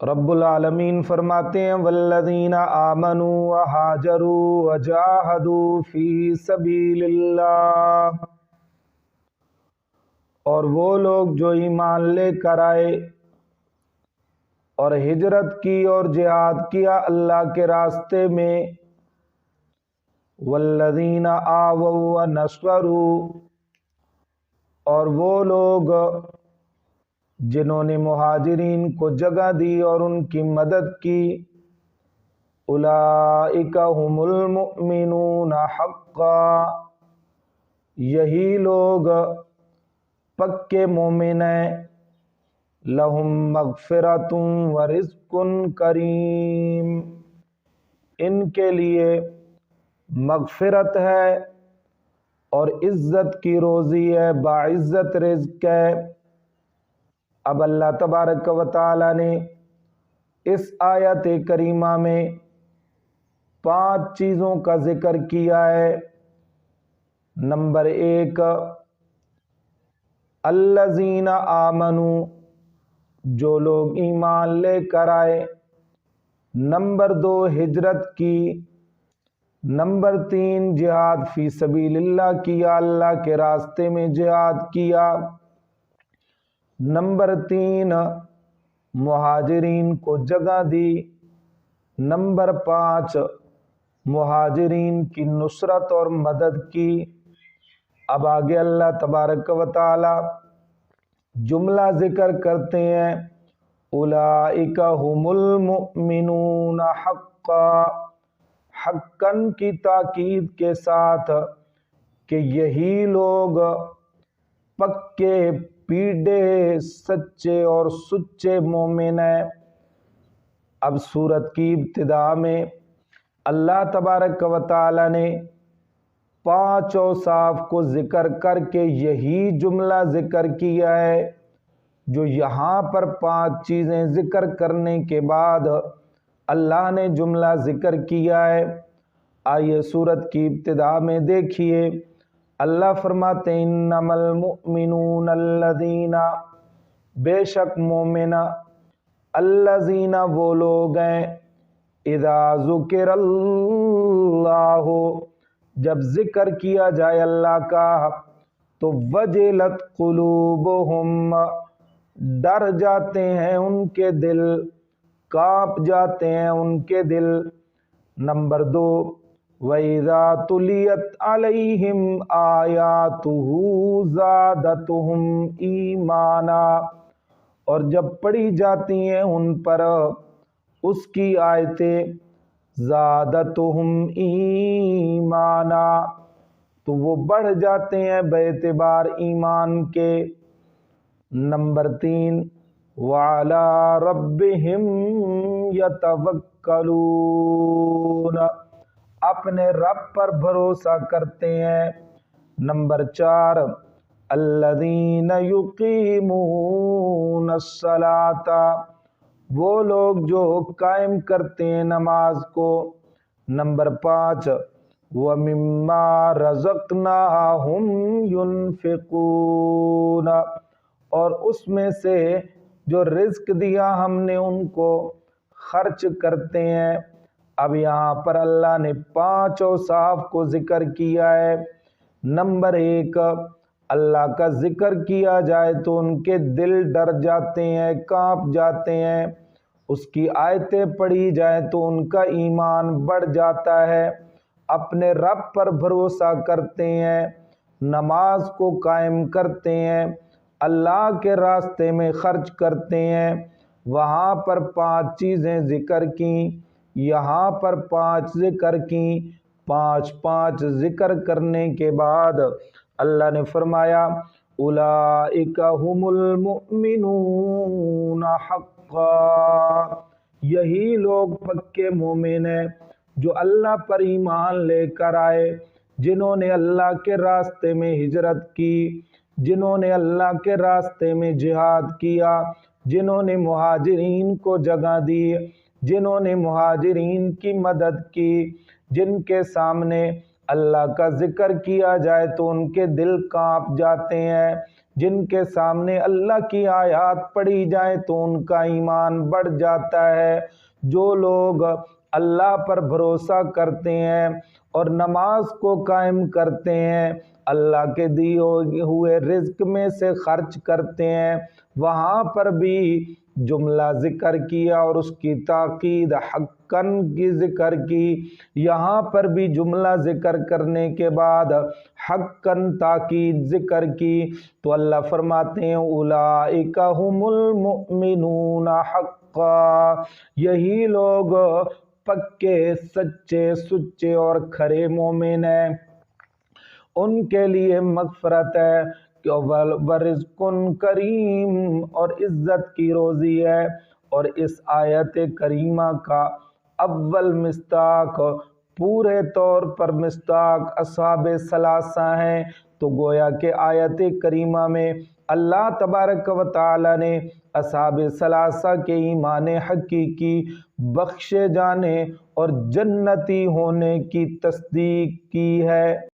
رب العالمین فرماتے ہیں والذین آمنوا وہاجروا وجاہدوا فی سبیل اللہ، اور وہ لوگ جو ایمان لے کر آئے اور ہجرت کی اور جہاد کیا اللہ کے راستے میں، والذین آووا ونصروا، اور وہ لوگ جنہوں نے مہاجرین کو جگہ دی اور ان کی مدد کی، اولئک هم المؤمنون حقا، یہی لوگ پکے مومن ہیں، لہم مغفرۃ ورزق کریم، ان کے لیے مغفرت ہے اور عزت کی روزی ہے، باعزت رزق ہے۔ اب اللہ تبارک و تعالی نے اس آیت کریمہ میں 5 چیزوں کا ذکر کیا ہے۔ نمبر 1 الذین آمنوا، جو لوگ ایمان لے کر آئے۔ نمبر 2 ہجرت کی۔ نمبر 3 جہاد فی سبیل اللہ کیا، اللہ کے راستے میں جہاد کیا۔ نمبر 3 مہاجرین کو جگہ دی۔ نمبر 5 مہاجرین کی نصرت اور مدد کی۔ اب آگے اللہ تبارک و تعالی جملہ ذکر کرتے ہیں، اولئک هم المؤمنون حقا، حقاً کی تاکید کے ساتھ کہ یہی لوگ پکے پیڈے سچے اور سچے مومن ہیں۔ اب سورت کی ابتدا میں اللہ تبارک و تعالی نے 5 اوصاف کو ذکر کر کے یہی جملہ ذکر کیا ہے، جو یہاں پر 5 چیزیں ذکر کرنے کے بعد اللہ نے جملہ ذکر کیا ہے۔ آئیے سورت کی ابتدا میں دیکھیے، اللہ فرماتے ہیں انما المؤمنون الذین، بے شک مومن، الذین وہ لوگ ہیں، اذا ذکر اللہ، جب ذکر کیا جائے اللہ کا، تو وجلت قلوبہم، ڈر جاتے ہیں ان کے دل، کانپ جاتے ہیں ان کے دل۔ نمبر 2 وَإِذَا تُلِيَتْ عَلَيْهِمْ آيَاتُهُ زَادَتْهُمْ إِيمَانًا، اور جب پڑھی جاتی ہیں ان پر اس کی آیتیں، زادتہم ایمانا، تو وہ بڑھ جاتے ہیں بے اعتبار ایمان کے۔ نمبر 3 وَعَلَىٰ رَبِّهِمْ يَتَوَكَّلُونَ، اپنے رب پر بھروسہ کرتے ہیں۔ نمبر 4 الذین یقیمون الصلاۃ، وہ لوگ جو قائم کرتے ہیں نماز کو۔ نمبر 5 وَمِمَّا رَزَقْنَاهُمْ يُنْفِقُونَ، اور اس میں سے جو رزق دیا ہم نے ان کو خرچ کرتے ہیں۔ اب یہاں پر اللہ نے 5 اوصاف کو ذکر کیا ہے۔ نمبر 1 اللہ کا ذکر کیا جائے تو ان کے دل ڈر جاتے ہیں، کانپ جاتے ہیں۔ اس کی آیتیں پڑھی جائیں تو ان کا ایمان بڑھ جاتا ہے، اپنے رب پر بھروسہ کرتے ہیں، نماز کو قائم کرتے ہیں، اللہ کے راستے میں خرچ کرتے ہیں۔ وہاں پر 5 چیزیں ذکر کیں، یہاں پر 5 ذکر کیں۔ 5 ذکر کرنے کے بعد اللہ نے فرمایا اولئک هم المؤمنون حقا، یہی لوگ پکے مومن ہیں جو اللہ پر ایمان لے کر آئے، جنہوں نے اللہ کے راستے میں ہجرت کی، جنہوں نے اللہ کے راستے میں جہاد کیا، جنہوں نے مہاجرین کو جگہ دی، جنہوں نے مہاجرین کی مدد کی، جن کے سامنے اللہ کا ذکر کیا جائے تو ان کے دل کانپ جاتے ہیں، جن کے سامنے اللہ کی آیات پڑھی جائے تو ان کا ایمان بڑھ جاتا ہے۔ جو لوگ اللہ پر بھروسہ کرتے ہیں اور نماز کو قائم کرتے ہیں، اللہ کے دیے ہوئے رزق میں سے خرچ کرتے ہیں، وہاں پر بھی جملہ ذکر کیا اور اس کی تاکید حقاً کی ذکر کی۔ یہاں پر بھی جملہ ذکر کرنے کے بعد حقاً تاکید ذکر کی تو اللہ فرماتے ہیں اولئک ھم المؤمنون حقا، یہی لوگ پکے سچے سچے اور کھرے مومن ہیں، ان کے لیے مغفرت ہے ورزق کریم، اور عزت کی روزی ہے۔ اور اس آیت کریمہ کا اول مصداق پورے طور پر مصداق اصحاب ثلاثہ ہیں، تو گویا کہ آیت کریمہ میں اللہ تبارک و تعالی نے اصحاب ثلاثہ کے ایمان حقیقی، بخشے جانے اور جنتی ہونے کی تصدیق کی ہے۔